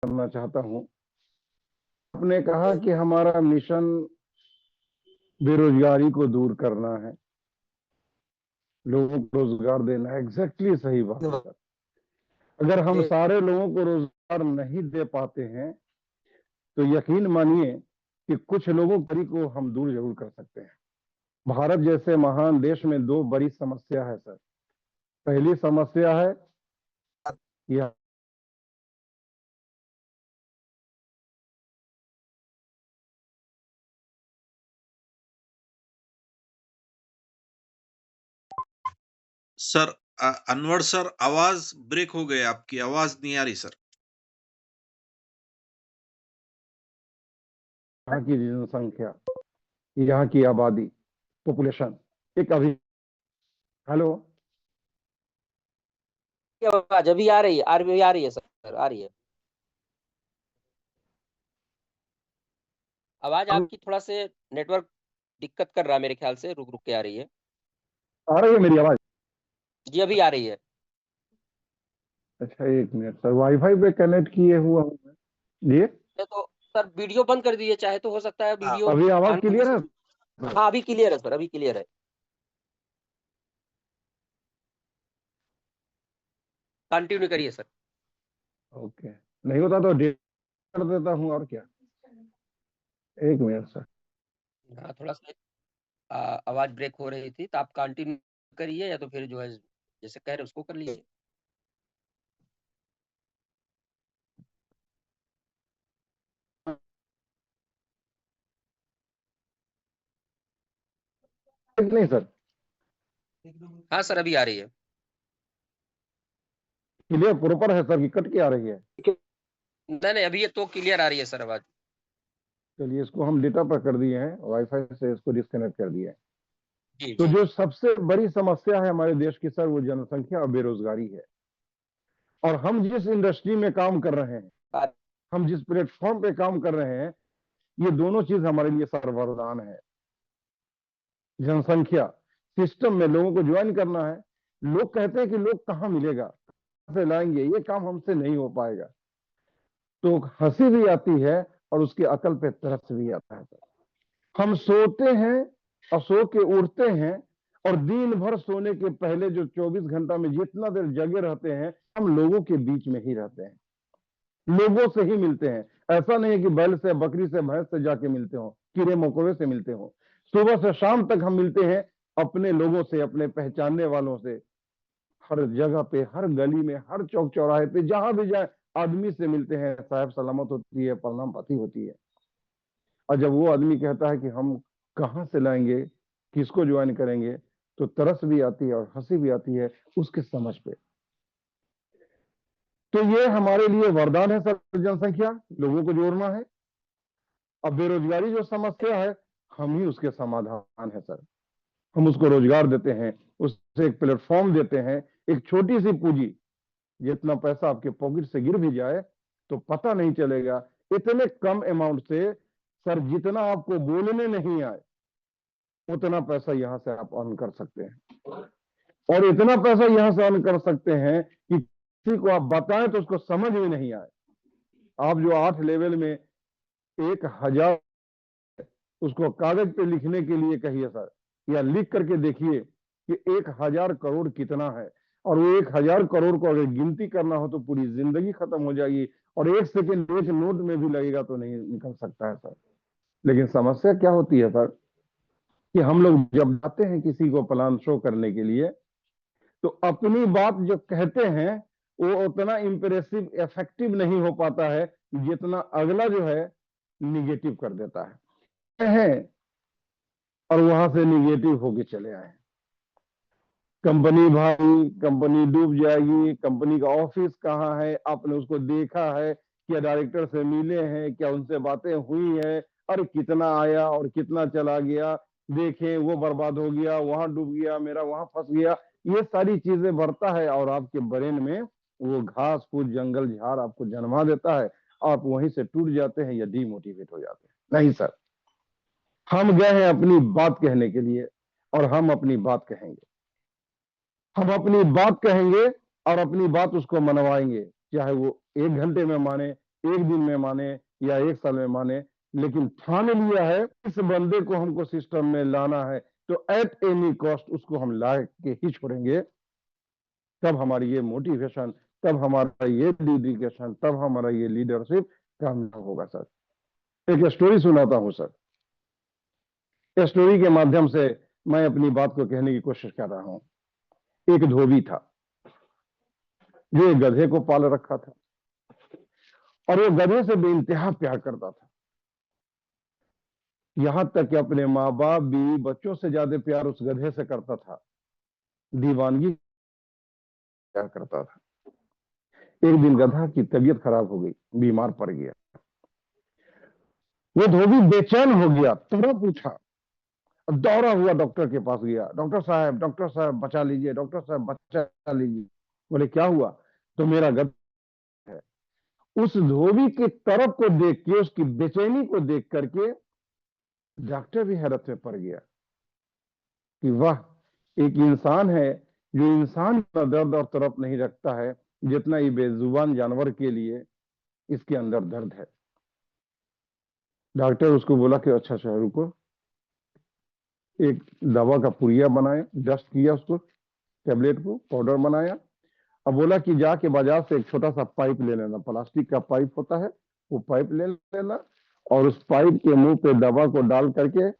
करना चाहता हूं। आपने कहा कि हमारा मिशन बेरोजगारी को दूर करना है, लोगों को रोजगार देना है। एग्जैक्टली सही बात है सर। अगर हम सारे लोगों को रोजगार नहीं दे पाते हैं तो यकीन मानिए कि कुछ लोगों को हम दूर जरूर कर सकते हैं। भारत जैसे महान देश में दो बड़ी समस्या है सर। पहली समस्या है कि सर अनवर सर, आवाज ब्रेक हो गई, आपकी आवाज नहीं आ रही सर। यहाँ की जनसंख्या, यहाँ की आबादी, पॉपुलेशन एक अभी। हेलो, आवाज अभी आ रही है, आ रही है सर, आ रही है आवाज। आपकी थोड़ा से नेटवर्क दिक्कत कर रहा है मेरे ख्याल से, रुक रुक के आ रही है। आ रही है मेरी आवाज? जी अभी आ रही है। अच्छा एक मिनट सर, वाईफाई पे कनेक्ट किए हुआ हूँ मैं। जी तो सर वीडियो बंद कर दीजिए, चाहे तो हो सकता है वीडियो अभी आवाज ऑन करने क्लियर से। है? हाँ अभी क्लियर है सर, अभी क्लियर है। कंटिन्यू करिए सर। ओके, नहीं होता तो डिलीट कर देता हूँ, और क्या। एक मिनट सर। हाँ थोड़ा सा आवाज ब्रेक हो रही थी, तो आप कंटिन्यू करिए या तो फिर जो है जैसे कह रहे उसको कर लीजिए। नहीं सर, हाँ सर अभी आ रही है। क्लियर प्रॉपर है सर कि कट के आ रही है? नहीं नहीं, अभी ये तो क्लियर आ रही है सर आवाज। चलिए, इसको हम डेटा पर कर दिए हैं, वाईफाई से इसको डिस्कनेक्ट कर दिया है। जी तो जी। जो सबसे बड़ी समस्या है हमारे देश की सर, वो जनसंख्या और बेरोजगारी है। और हम जिस इंडस्ट्री में काम कर रहे हैं, हम जिस प्लेटफॉर्म पे काम कर रहे हैं, ये दोनों चीज हमारे लिए सर वरदान है। जनसंख्या सिस्टम में लोगों को ज्वाइन करना है। लोग कहते हैं कि लोग कहाँ मिलेगा, कहाँ से लाएंगे, ये काम हमसे नहीं हो पाएगा। तो हंसी भी आती है और उसकी अकल पे तरस भी आता है। हम सोते हैं और सो के उठते हैं, और दिन भर सोने के पहले जो 24 घंटा में जितना देर जगे रहते हैं, हम लोगों के बीच में ही रहते हैं, लोगों से ही मिलते हैं। ऐसा नहीं है कि बैल से, बकरी से, भैंस से जाके मिलते हो, कीड़े मकोड़े से मिलते हो। सुबह से शाम तक हम मिलते हैं अपने लोगों से, अपने पहचानने वालों से। हर जगह पे, हर गली में, हर चौक चौराहे पे, जहां भी जाए आदमी से मिलते हैं। साहब सलामत होती है, प्रणाम पाती होती है। और जब वो आदमी कहता है कि हम कहाँ से लाएंगे, किसको ज्वाइन करेंगे, तो तरस भी आती है और हंसी भी आती है उसके समझ पे। तो ये हमारे लिए वरदान है सर, जनसंख्या, लोगों को जोड़ना है। अब बेरोजगारी जो समस्या है, हम ही उसके समाधान है सर। हम उसको रोजगार देते हैं, उससे एक प्लेटफॉर्म देते हैं। एक छोटी सी पूंजी, जितना पैसा आपके पॉकेट से गिर भी जाए तो पता नहीं चलेगा। इतने कम अमाउंट से सर, जितना आपको बोलने नहीं आए उतना पैसा यहां से आप अर्न कर सकते हैं। और इतना पैसा यहां से अर्न कर सकते हैं कि किसी को आप बताएं तो उसको समझ में नहीं आए। आप जो 8 लेवल में 1000, उसको कागज पे लिखने के लिए कहिए सर, या लिख करके देखिए कि 1000 करोड़ कितना है। और वो 1000 करोड़ को अगर गिनती करना हो तो पूरी जिंदगी खत्म हो जाएगी, और एक सेकेंड एक नोट में भी लगेगा तो नहीं निकल सकता है सर। लेकिन समस्या क्या होती है सर, कि हम लोग जब जाते हैं किसी को प्लान शो करने के लिए, तो अपनी बात जो कहते हैं वो उतना इंप्रेसिव, इफेक्टिव नहीं हो पाता है जितना अगला जो है निगेटिव कर देता है। और वहां से निगेटिव होके चले आए, कंपनी भाई, कंपनी डूब जाएगी, कंपनी का ऑफिस कहाँ है, आपने उसको देखा है, क्या डायरेक्टर से मिले हैं, क्या उनसे बातें हुई है, अरे कितना आया और कितना चला गया, देखें वो बर्बाद हो गया, वहां डूब गया, मेरा वहां फंस गया। ये सारी चीजें बढ़ता है और आपके ब्रेन में वो घास फूस, जंगल झाड़ आपको जन्मा देता है। आप वहीं से टूट जाते हैं या डीमोटिवेट हो जाते हैं। नहीं सर, हम गए हैं अपनी बात कहने के लिए, और हम अपनी बात कहेंगे। हम अपनी बात कहेंगे और अपनी बात उसको मनवाएंगे, चाहे वो 1 घंटे में माने, एक दिन में माने या एक साल में माने, लेकिन ठान लिया है इस बंदे को हमको सिस्टम में लाना है, तो एट एनी कॉस्ट उसको हम ला के ही छोड़ेंगे। तब हमारी ये मोटिवेशन, तब हमारा ये डेडिकेशन, तब हमारा ये लीडरशिप कामयाब होगा सर। एक स्टोरी सुनाता हूं सर। इस स्टोरी के माध्यम से मैं अपनी बात को कहने की कोशिश कर रहा हूं। एक धोबी था जो एक गधे को पाल रखा था, और वो गधे से बेइंतहा प्यार करता था। यहां तक कि अपने माँ बाप, बीवी, बच्चों से ज्यादा प्यार उस गधे से करता था, दीवानगी प्यार करता था। एक दिन गधा की तबीयत खराब हो गई, बीमार पड़ गया। वो धोबी बेचैन हो गया, तड़प उठा, दौड़ा हुआ डॉक्टर के पास गया। डॉक्टर साहब बचा लीजिए, डॉक्टर साहब बचा लीजिए। बोले क्या हुआ? तो मेरा गधा है। उस धोबी की तरफ को देख के, उसकी बेचैनी को देख करके डॉक्टर भी हैरत में पड़ गया कि वाह, एक इंसान है जो इंसान का दर्द और तरफ नहीं रखता है जितना ये बेजुबान जानवर के लिए इसके अंदर दर्द है। डॉक्टर उसको बोला कि अच्छा अच्छा रुको, एक दवा का पुड़िया बनाया, डस्ट किया उसको, टेबलेट को पाउडर बनाया। अब बोला कि जाके बाजार से एक छोटा सा पाइप ले लेना, प्लास्टिक का पाइप होता है, वो पाइप ले लेना, और उस पाइप के मुंह पे दवा को डाल करके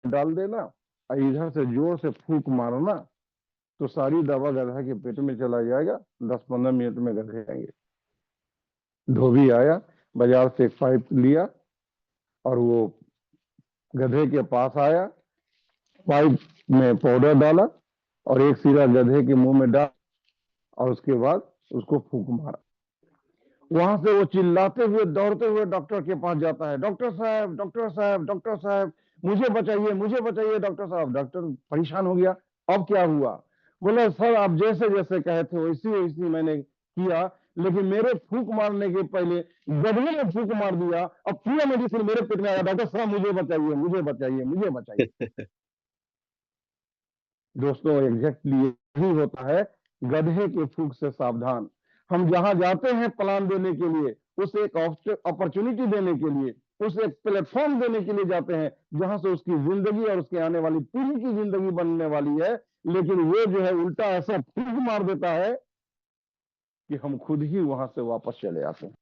डाल देना, और इधर से जोर से फूंक मारना, तो सारी दवा गधा के पेट में चला जाएगा। 10-15 मिनट में गधे आएंगे। धोबी आया, बाजार से एक पाइप लिया और वो गधे के पास आया, पाइप में पाउडर डाला और एक सिरा गधे के मुंह में डाल, और उसके बाद उसको फूंक मारा। वहां से वो चिल्लाते हुए दौड़ते हुए डॉक्टर के पास जाता है, डॉक्टर साहब, डॉक्टर साहब, डॉक्टर साहब, मुझे बचाइए, मुझे बचाइए डॉक्टर साहब। डॉक्टर परेशान हो गया, अब क्या हुआ? बोला सर आप जैसे जैसे कहे थे वैसी वैसी मैंने किया, लेकिन मेरे फूंक मारने के पहले गधे ने फूंक मार दिया, अब पूरा मेडिसिन मेरे पेट में आया। डॉक्टर साहब मुझे बचाइए, मुझे बचाइए, मुझे बचाइए। दोस्तों एग्जैक्टली यही होता है, गधे के फूंक से सावधान। हम जहां जाते हैं प्लान देने के लिए, उसे एक अपॉर्चुनिटी देने के लिए, उसे एक प्लेटफॉर्म देने के लिए जाते हैं जहां से उसकी जिंदगी और उसके आने वाली पीढ़ी की जिंदगी बनने वाली है, लेकिन वो जो है उल्टा ऐसा फूंक मार देता है कि हम खुद ही वहां से वापस चले आते हैं।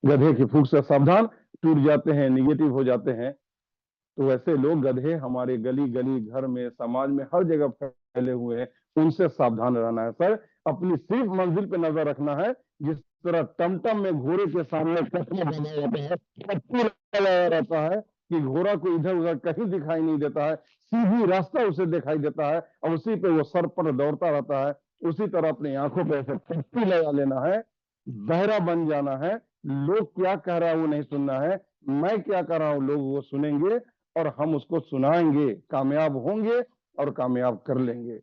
गधे के फूंक से सावधान, टूट जाते हैं, निगेटिव हो जाते हैं। तो वैसे लोग गधे हमारे गली गली, घर में, समाज में, हर जगह फैले हुए हैं, उनसे सावधान रहना है सर। अपनी सिर्फ मंजिल पे नजर रखना है। जिस तरह टमटम में घोड़े के सामने कपड़ा बना रहता है, पट्टी लगाया रहता है कि घोड़ा को इधर उधर कहीं दिखाई नहीं देता है, सीधी रास्ता उसे दिखाई देता है और उसी पे वो सर पर दौड़ता रहता है। उसी तरह अपनी आंखों पे ऐसे पट्टी लगा लेना है, बहरा बन जाना है। लोग क्या कह रहा है वो नहीं सुनना है, मैं क्या कर रहा हूं लोग वो सुनेंगे, और हम उसको सुनाएंगे, कामयाब होंगे और कामयाब कर लेंगे।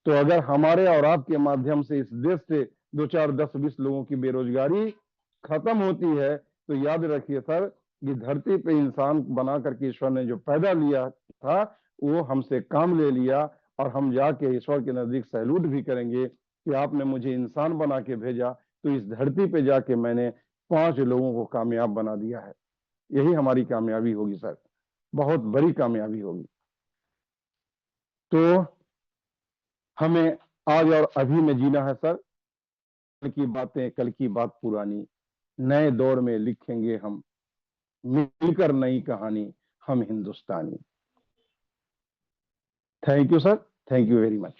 तो अगर हमारे और आपके माध्यम से इस देश से 2-4, 10-20 लोगों की बेरोजगारी खत्म होती है, तो याद रखिए सर, कि धरती पे इंसान बना करके ईश्वर ने जो पैदा लिया था वो हमसे काम ले लिया, और हम जाके ईश्वर के नजदीक सैल्यूट भी करेंगे कि आपने मुझे इंसान बना के भेजा, तो इस धरती पे जाके मैंने 5 लोगों को कामयाब बना दिया है। यही हमारी कामयाबी होगी सर, बहुत बड़ी कामयाबी होगी। तो हमें आज और अभी में जीना है सर। कल की बातें, कल की बात पुरानी, नए दौर में लिखेंगे हम मिलकर नई कहानी, हम Hindustani. Thank you sir, thank you very much.